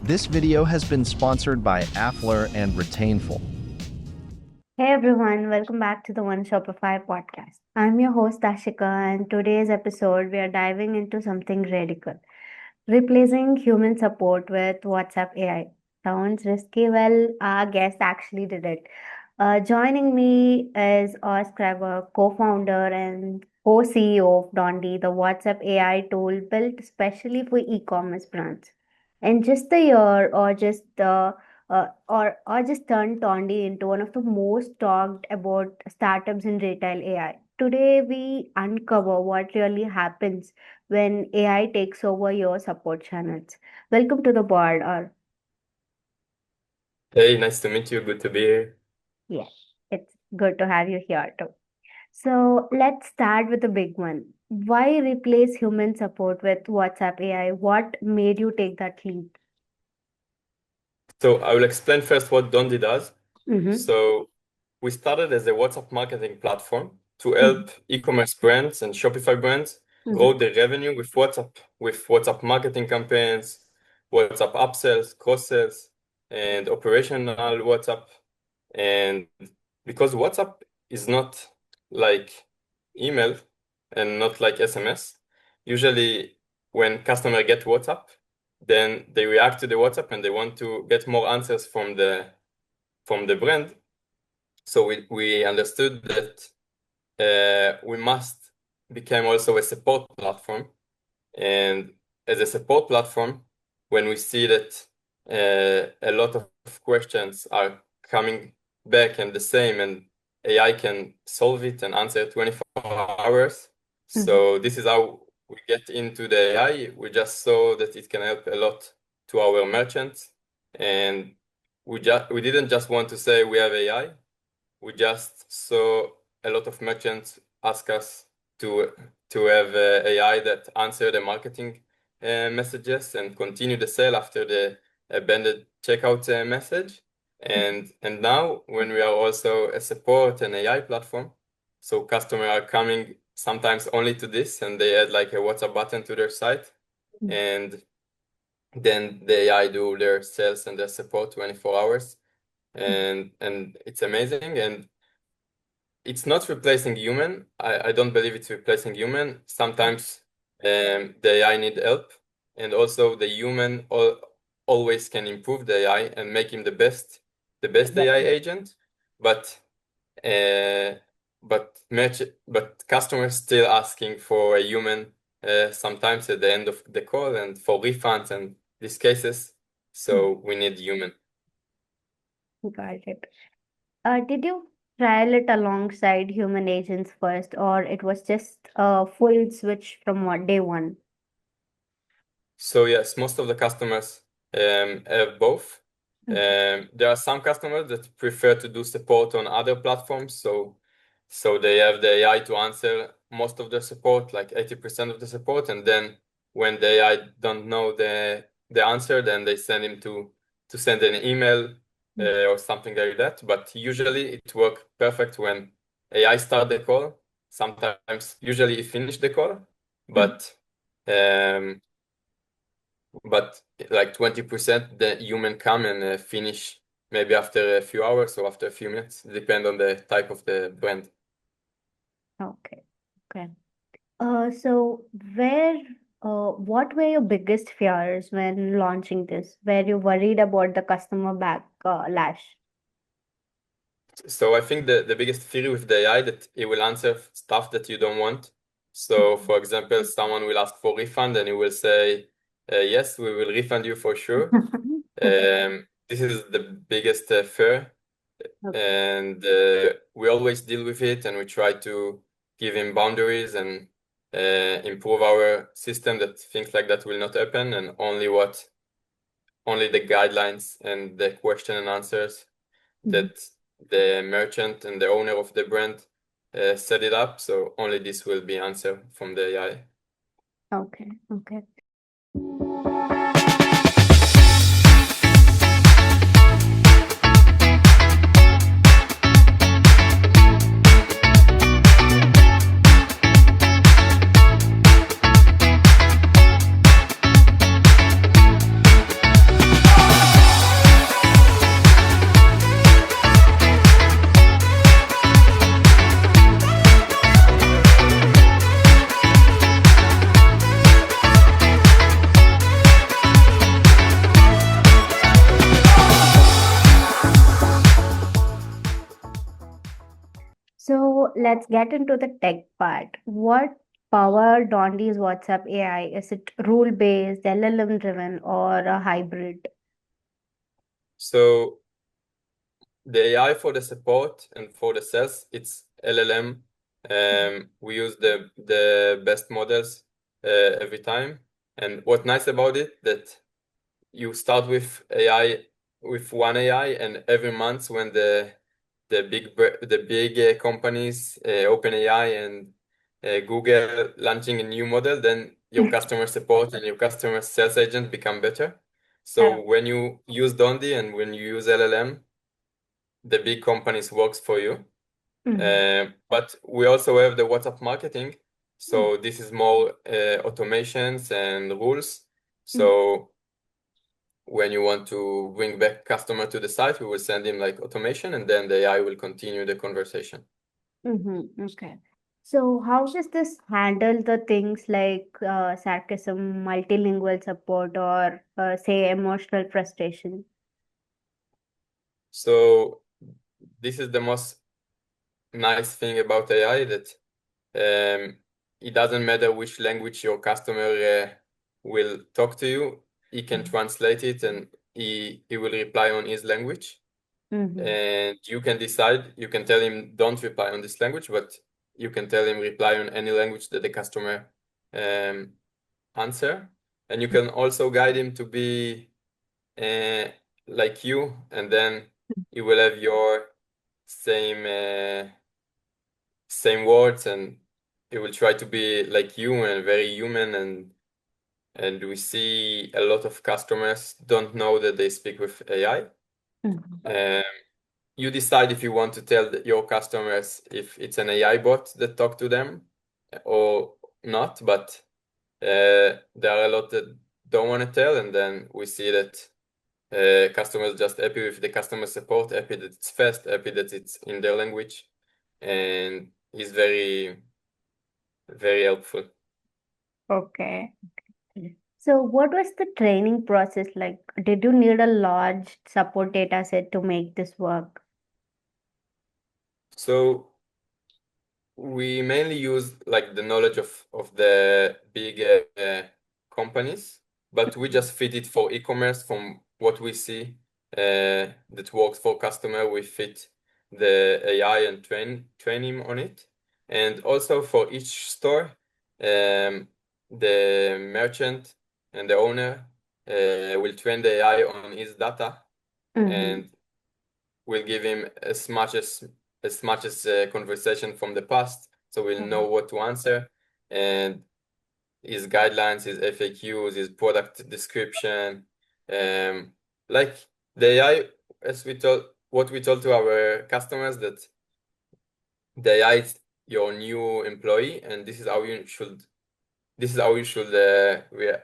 This video has been sponsored by Affler and Retainful. Hey everyone, welcome back to the One Shopify podcast. I'm your host Aashika, and today's episode we are diving into something radical. Replacing human support with WhatsApp AI. Sounds risky? Well, our guest actually did it. Joining me is Schreiber, co-founder and co-CEO of Dondy, the WhatsApp AI tool built especially for e-commerce brands. In just a year, or just turned Dondy into one of the most talked about startups in retail AI. Today, we uncover what really happens when AI takes over your support channels. Welcome to the board, or Hey, nice to meet you. Good to be here. yes, it's good to have you here too. So let's start with the big one. Why replace human support with WhatsApp AI? What made you take that leap? So I will explain first what Dondy does. Mm-hmm. So we started as a WhatsApp marketing platform to help e-commerce brands and Shopify brands grow Mm-hmm. their revenue with WhatsApp marketing campaigns, WhatsApp upsells, cross-sells, and operational WhatsApp. And because WhatsApp is not like email and not like SMS, usually when customer get WhatsApp, then they react to the WhatsApp and they want to get more answers from the brand. So we understood that we must become also a support platform. And as a support platform, when we see that a lot of questions are coming back and the same, and AI can solve it and answer 24 hours. Mm-hmm. So this is how we get into the AI. We just saw that it can help a lot to our merchants, and we didn't just want to say we have AI. We just saw a lot of merchants ask us to have AI that answer the marketing messages and continue the sale after the abandoned checkout message. And now when we are also a support and AI platform, so customers are coming sometimes only to this, and they add like a WhatsApp button to their site, and then the AI do their sales and their support 24 hours, and it's amazing. And it's not replacing human. I don't believe it's replacing human. Sometimes the AI need help, and also the human always can improve the AI and make him the best AI agent. But uh, but customers still asking for a human sometimes at the end of the call and for refunds and these cases. So we need human. Got it. Did you trial it alongside human agents first, or it was just a full switch from what day one? So yes, most of the customers have both. There are some customers that prefer to do support on other platforms, so they have the AI to answer most of the support, like 80% of the support, and then when the AI don't know the answer, then they send him to send an email or something like that. But usually it works perfect when AI start the call. Sometimes, usually it finish the call, but um, but like 20% the human come and finish maybe after a few hours or after a few minutes, depend on the type of the brand. Okay. Okay. So what were your biggest fears when launching this? Were you worried about the customer backlash? So I think the biggest fear with the AI that it will answer stuff that you don't want. So for example, someone will ask for refund and it will say, yes, we will refund you for sure. This is the biggest fear, and we always deal with it, and we try to give him boundaries and improve our system that things like that will not happen, and only the guidelines and the question and answers that the merchant and the owner of the brand set it up. So only this will be answered from the AI. Okay. Okay. let's get into the tech part. What power Dondy's WhatsApp AI? Is it rule based, LLM driven, or a hybrid? So the AI for the support and for the sales, it's LLM. We use the best models every time. And what's nice about it that you start with AI with one AI, and every month when the big companies, OpenAI and Google launching a new model, then your customer support and your customer sales agent become better. So Oh. when you use Dondy and when you use LLM, the big companies works for you. But we also have the WhatsApp marketing. So this is more automations and rules. So when you want to bring back customer to the site, we will send him like automation, and then the AI will continue the conversation. Okay. So how does this handle the things like sarcasm, multilingual support, or say emotional frustration? So this is the most nice thing about AI, that it doesn't matter which language your customer will talk to you. He can translate it, and he will reply on his language. And you can decide, you can tell him don't reply on this language, but you can tell him reply on any language that the customer answer. And you can also guide him to be like you, and then you will have your same words, and it will try to be like you and very human. And we see a lot of customers don't know that they speak with AI. You decide if you want to tell your customers if it's an AI bot that talk to them or not, but there are a lot that don't want to tell, and then we see that customers just happy with the customer support, happy that it's fast, happy that it's in their language, and is very, very helpful. Okay. So what was the training process like? Did you need a large support data set to make this work? So we mainly use like the knowledge of the big companies, but we just fit it for e-commerce from what we see that works for customer. We fit the AI and train him on it. And also for each store, the merchant and the owner will train the AI on his data, and will give him as much as conversation from the past, so we'll know what to answer, and his guidelines, his FAQs, his product description, like the AI, what we told to our customers, that the AI is your new employee, and this is how you should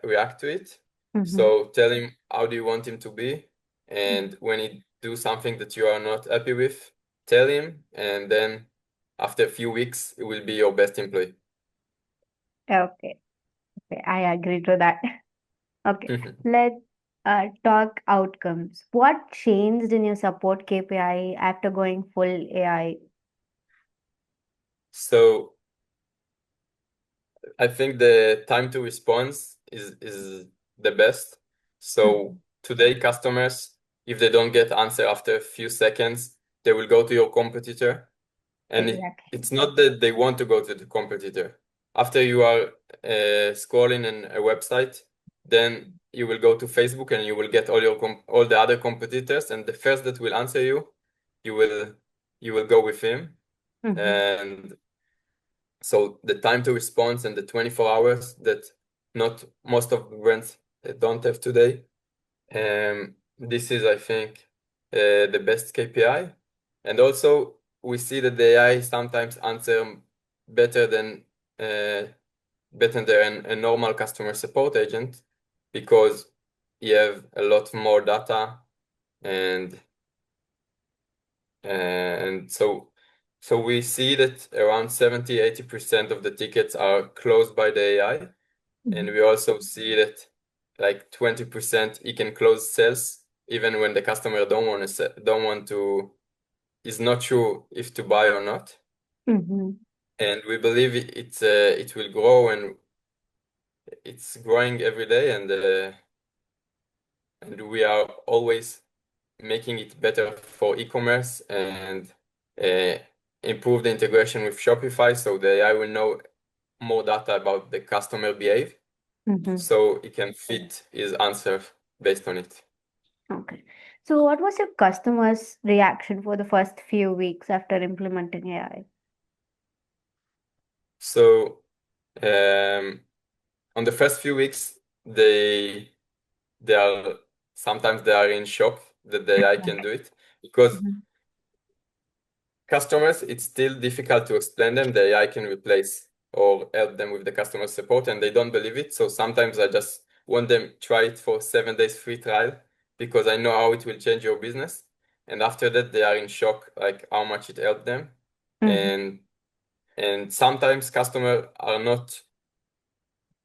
react to it. So tell him how do you want him to be, and when he do something that you are not happy with, tell him, and then after a few weeks, he will be your best employee. Okay. Okay, I agree to that. Okay, let's talk outcomes. What changed in your support KPI after going full AI? So I think the time to response is the best. So today, customers, if they don't get answer after a few seconds, they will go to your competitor. And Exactly. it's not that they want to go to the competitor. After you are scrolling in a website, then you will go to Facebook and you will get all the other competitors, and the first that will answer you, you will go with him. And so the time to response and the 24 hours that not most of the brands don't have today, this is, I think, the best KPI. And also, we see that the AI sometimes answer better than a normal customer support agent, because you have a lot more data, and so we see that around 70-80% of the tickets are closed by the AI. And we also see that like 20% he can close sales even when the customer don't want to, is not sure if to buy or not. Mm-hmm. And we believe it will grow, and it's growing every day, and we are always making it better for e-commerce and uh, improve the integration with Shopify so the AI will know more data about the customer behave Mm-hmm. so it can fit his answer based on it. Okay. So, what was your customer's reaction for the first few weeks after implementing AI? So on the first few weeks, they are sometimes they are in shock that the AI can do it because Mhm. customers, it's still difficult to explain them the AI can replace or help them with the customer support, and they don't believe it. So sometimes I just want them try it for 7 days free trial because I know how it will change your business. And after that, they are in shock, like how much it helped them. Mhm. And and sometimes customers are not,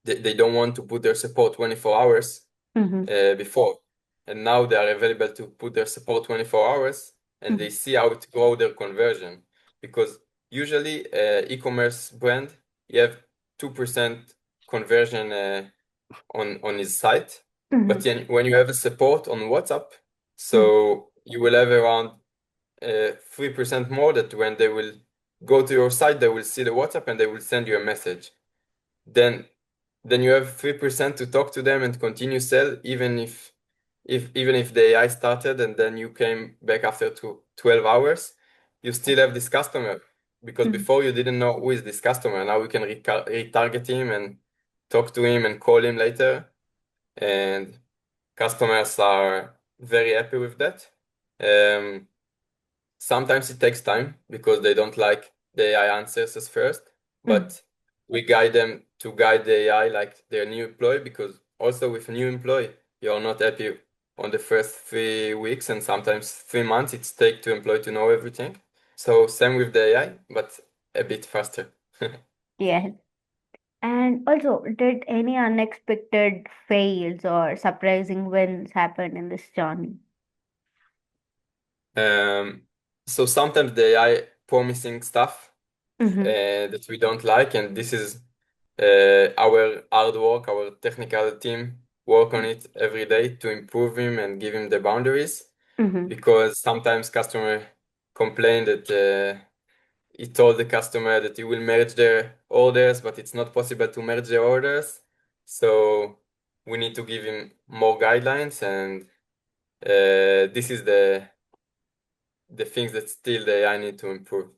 they don't want to put their support 24 hours Mhm. before. And now they are available to put their support 24 hours and they Mhm. see how it grow their conversion. Because usually e-commerce brand, you have 2% conversion on his site. But Mhm. then when you have a support on WhatsApp, Mhm. so you will have around 3% more that when they will go to your site, they will see the WhatsApp and they will send you a message. Then then you have 3% to talk to them and continue sell even if the AI started and then you came back after 12 hours, you still have this customer because Mhm. before you didn't know who is this customer. Now you can retarget him and talk to him and call him later, and customers are very happy with that. Um, Sometimes it takes time because they don't like the AI answers as first, Mhm. but we guide them to guide the AI like their new employee because also with a new employee, you're not happy on the first 3 weeks and sometimes 3 months it takes to employee to know everything. So same with the AI, but a bit faster. Yes. And also, did any unexpected fails or surprising wins happen in this journey? Um, so sometimes the AI promising stuff Mm-hmm. that we don't like, and this is our hard work, our technical team work on it every day to improve him and give him the boundaries Mm-hmm. because sometimes customer complain that he told the customer that he will merge their orders, but it's not possible to merge the orders. So we need to give him more guidelines, and this is the things that still the AI need to improve.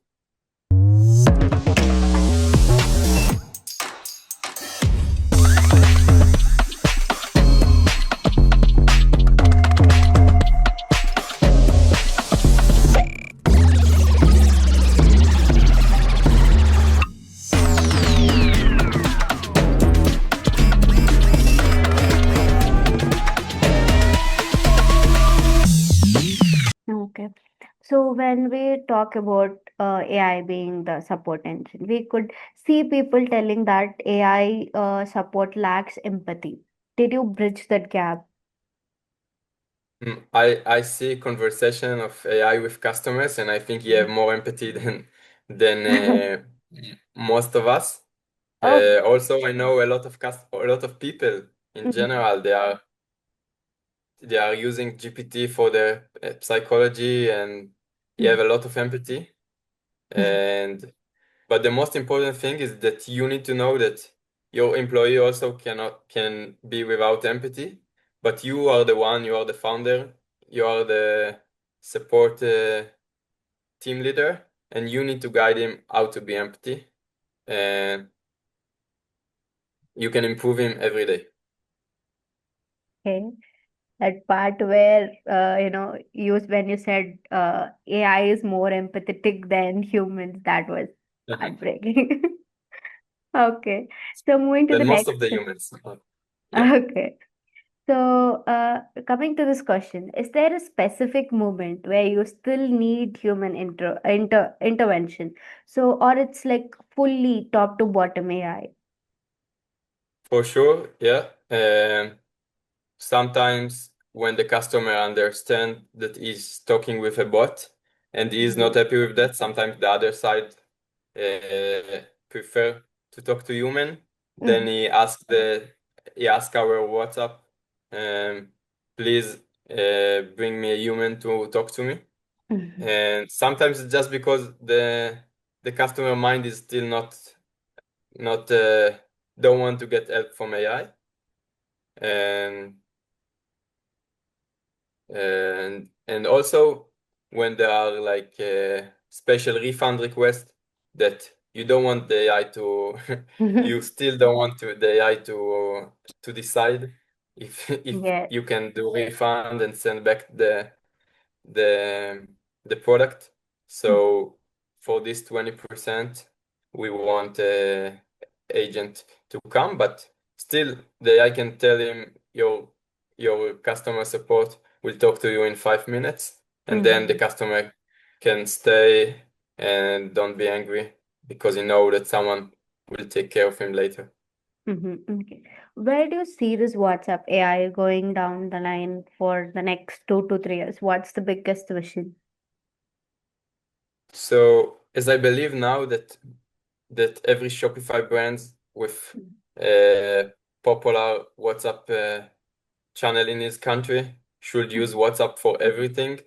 Okay. So when we talk about AI being the support engine, we could see people telling that AI support lacks empathy. Did you bridge that gap? I see conversation of AI with customers, and I think you have more empathy than most of us. Oh. Also, I know a lot of people in Mhm. general. They are using GPT for their psychology, and you have Mhm. a lot of empathy. And but the most important thing is that you need to know that your employee also can be without empathy, but you are the one, you are the founder, you are the support team leader, and you need to guide him how to be empathy, and you can improve him every day. Okay. That part where you when you said AI is more empathetic than humans, that was heartbreaking. Okay. So moving to the Than most next. of the humans. Yeah, Okay. So, coming to this question, is there a specific moment where you still need human intervention? So, or it's like fully top to bottom AI? for sure. Yeah. Sometimes when the customer understand that he's talking with a bot and he is not Mhm. happy with that, sometimes the other side prefer to talk to human. Then Mm-hmm. he asked our WhatsApp, um, please bring me a human to talk to me. Mm-hmm. And sometimes it's just because the customer mind is still not don't want to get help from AI. And and also when there are like special refund requests that you don't want the AI to you still don't want the AI to decide if Yes. you can do refund and send back the the product. So for this 20%, we want agent to come, but still the AI can tell him your customer support will talk to you in 5 minutes, and then the Mm-hmm. customer can stay and don't be angry because you know that someone will take care of him later. Mm-hmm. Okay. Where do you see this WhatsApp AI going down the line for the next 2 to 3 years? What's the biggest vision? So as I believe now that every Shopify brands with popular WhatsApp channel in his country should use WhatsApp for everything,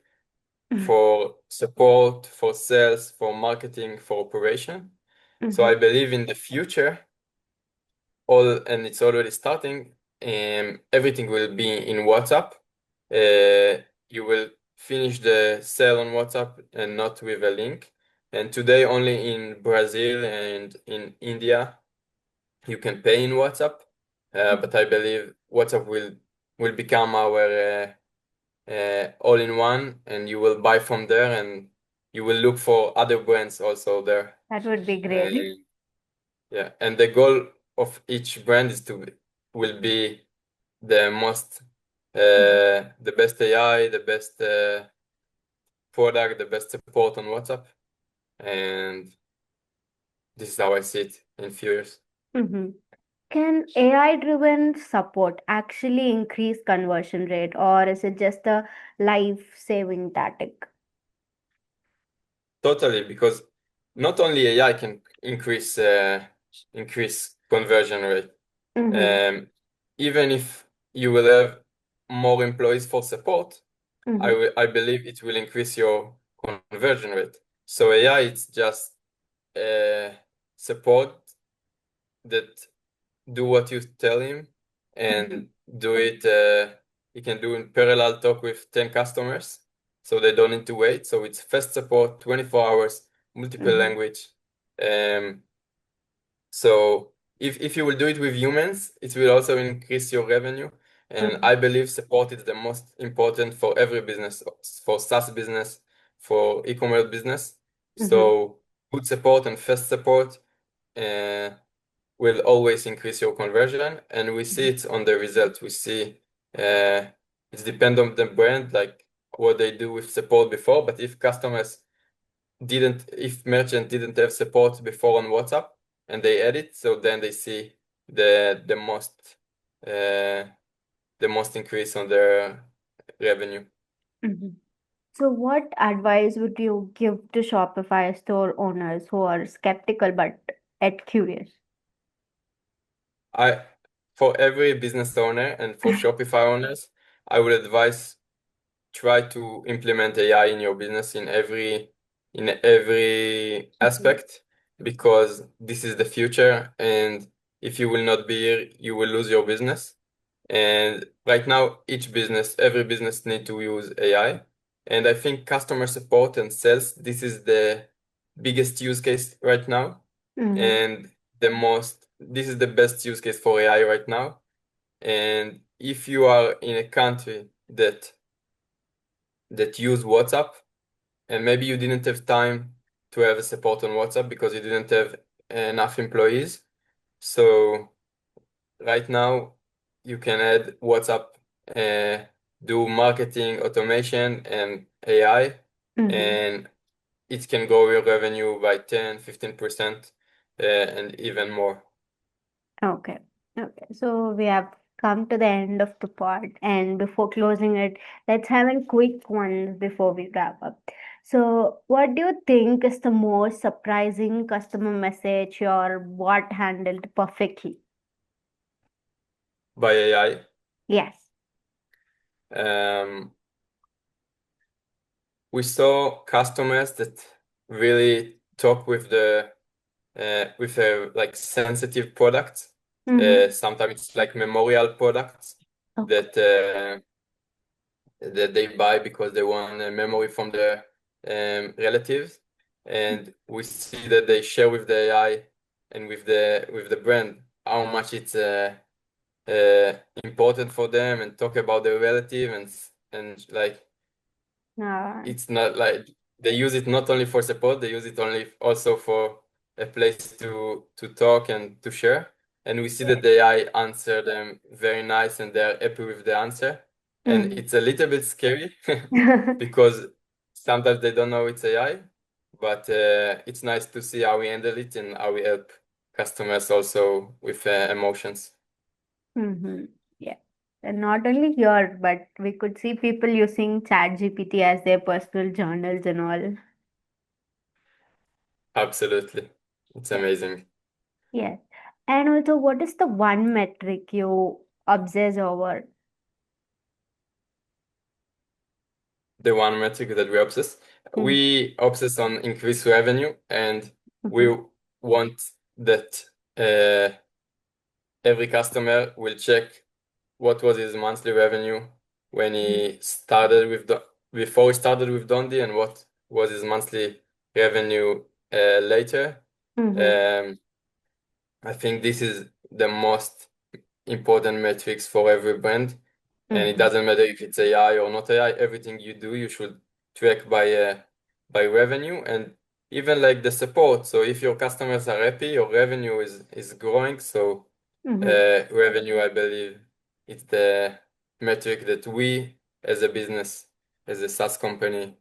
for support, for sales, for marketing, for operation. So Mm-hmm. I believe in the future, and it's already starting, everything will be in WhatsApp. You will finish the sale on WhatsApp and not with a link. And today, only in Brazil and in India, you can pay in WhatsApp. But I believe WhatsApp will become our all-in-one, and you will buy from there, and you will look for other brands also there. That would be great. And yeah, and the goal of each brand is will be the most the best AI, the best product, the best support on WhatsApp, and this is how I see it in few years. Mm-hmm. Can AI-driven support actually increase conversion rate, or is it just a life-saving tactic? Totally, because not only AI can increase conversion rate, Mm-hmm. um, even if you will have more employees for support, Mm-hmm. I believe it will increase your conversion rate. So AI, it's just uh, support that do what you tell him Mm-hmm. and do it. He can do in parallel talk with 10 customers, so they don't need to wait. So it's fast support, 24 hours, multiple Mm-hmm. language. Um, so if you will do it with humans, it will also increase your revenue. And Mm-hmm. I believe support is the most important for every business, for SaaS business, for e-commerce business. Mm-hmm. So good support and fast support uh, will always increase your conversion. And we see it on the result. We see uh, it's depend on the brand, like what they do with support before. But if merchant didn't have support before on WhatsApp and they add it, so then they see the most uh, the most increase on their revenue. Mm-hmm. So, what advice would you give to Shopify store owners who are skeptical but yet curious? I For every business owner and for Shopify owners, I would advise try to implement AI in your business in every Mhm. aspect, because this is the future, and if you will not be here, you will lose your business. And right now, every business need to use AI. And I think customer support and sales, this is the biggest use case right now. Mm-hmm. And this is the best use case for AI right now. And if you are in a country that use WhatsApp, and maybe you didn't have time to have a support on WhatsApp because you didn't have enough employees. So right now you can add WhatsApp, uh, do marketing automation and AI, Mm-hmm. and it can grow your revenue by 10, 15%, and even more. Okay. Okay. So we have come to the end of the part, and before closing it, let's have a quick one before we wrap up. So, what do you think is the most surprising customer message your bot handled perfectly? By AI. Yes. Um, we saw customers that really talk with like sensitive products. Mm-hmm. Sometimes it's like memorial products Okay. that that they buy because they want a memory from their relatives, and we see that they share with the AI and with the brand how much it's important for them, and talk about their relative, and like Uh, it's not like they use it not only for support, they use it only also for a place to talk and to share. And we see that yes. the AI answer them very nice and they're happy with the answer. And Mm. it's a little bit scary because sometimes they don't know it's AI, but it's nice to see how we handle it and how we help customers also with emotions. Mm-hmm. Yeah. And not only here, but we could see people using ChatGPT as their personal journals and all. Absolutely. It's Yeah. amazing. Yes. And also, what is the one metric you obsess over? The one metric that Mm-hmm. we obsess on increased revenue, and Mm-hmm. we want that every customer will check what was his monthly revenue when he started with before he started with Dondy, and what was his monthly revenue later. Mm-hmm. Um, I think this is the most important metrics for every brand, and it Mm-hmm. doesn't matter if it's AI or not AI. Everything you do, you should track by revenue, and even like the support. So if your customers are happy, your revenue is growing. So Mm-hmm. revenue, I believe, it's the metric that we as a business, as a SaaS company,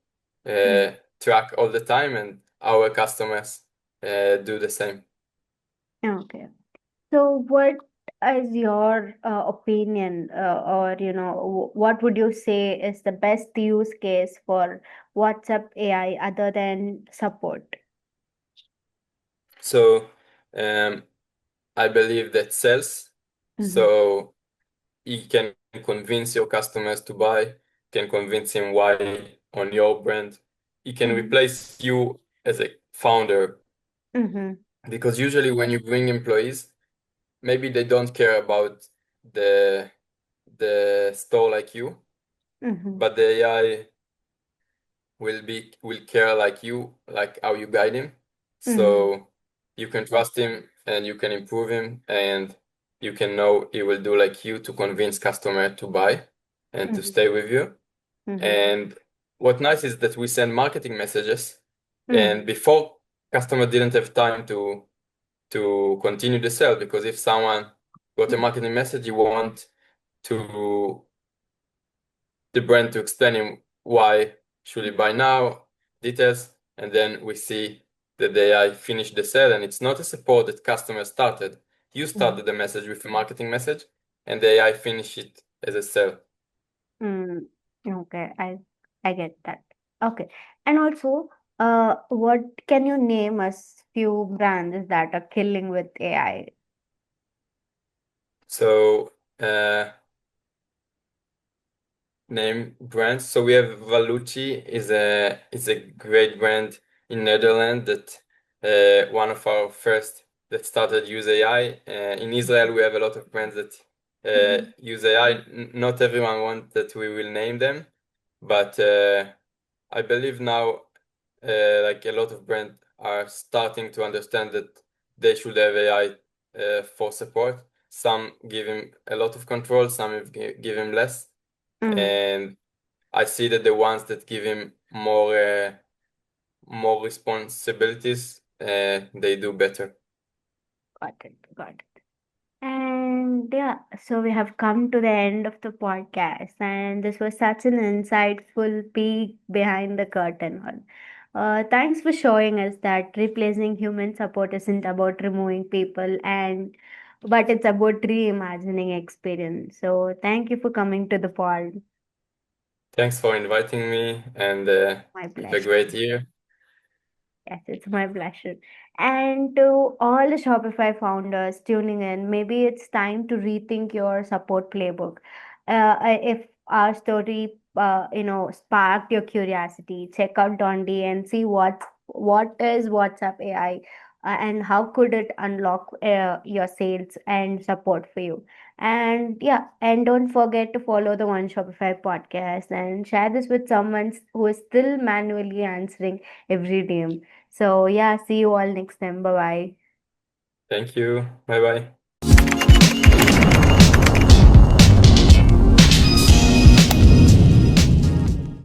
Mm-hmm. track all the time, and our customers do the same. Okay. So, what is your opinion, or what would you say is the best use case for WhatsApp AI other than support? So um, I believe that sales. Mm-hmm. So you can convince your customers to buy, can convince him why on your brand. He can Mm-hmm. replace you as a founder, Mm-hmm. because usually when you bring employees, maybe they don't care about the the store like you, Mm-hmm. but the AI will care like you, like how you guide him. Mm-hmm. So you can trust him and you can improve him, and you can know he will do like you to convince customer to buy and to Mm-hmm. stay with you. Mm-hmm. And what nice is that we send marketing messages, Mm-hmm. and before, customer didn't have time to continue the sale, because if someone got a marketing message, you want to the brand to explain him why should he buy now, details, and then we see that the AI finished the sale, and it's not a support that customer started. You Mm-hmm. started the message with a marketing message, and the AI finished it as a sale. Mm, okay, I get that. Okay. And also, what can you name us few brands that are killing with AI? So name brands. So we have Valucci is a great brand in Netherlands, that one of our first that started use AI. In Israel, we have a lot of brands that Mhm. use AI. Not everyone wants that we will name them, but I believe now like a lot of brands are starting to understand that they should have AI for support. Some give him a lot of control, some give him less, Mm, and I see that the ones that give him more responsibilities, they do better. got it, got it. And yeah, so we have come to the end of the podcast, and this was such an insightful peek behind the curtain. Thanks for showing us that replacing human support isn't about removing people, and but it's about reimagining experience. So thank you for coming to the pod. Thanks for inviting me, and My have a pleasure. great year. Yes, it's my pleasure. And to all the Shopify founders tuning in, maybe it's time to rethink your support playbook. If our story, sparked your curiosity, check out Dondy and see what is WhatsApp AI, and how could it unlock your sales and support for you. And yeah, and don't forget to follow the One Shopify podcast and share this with someone who is still manually answering every DM. So yeah, see you all next time. Bye bye. Thank you. Bye bye.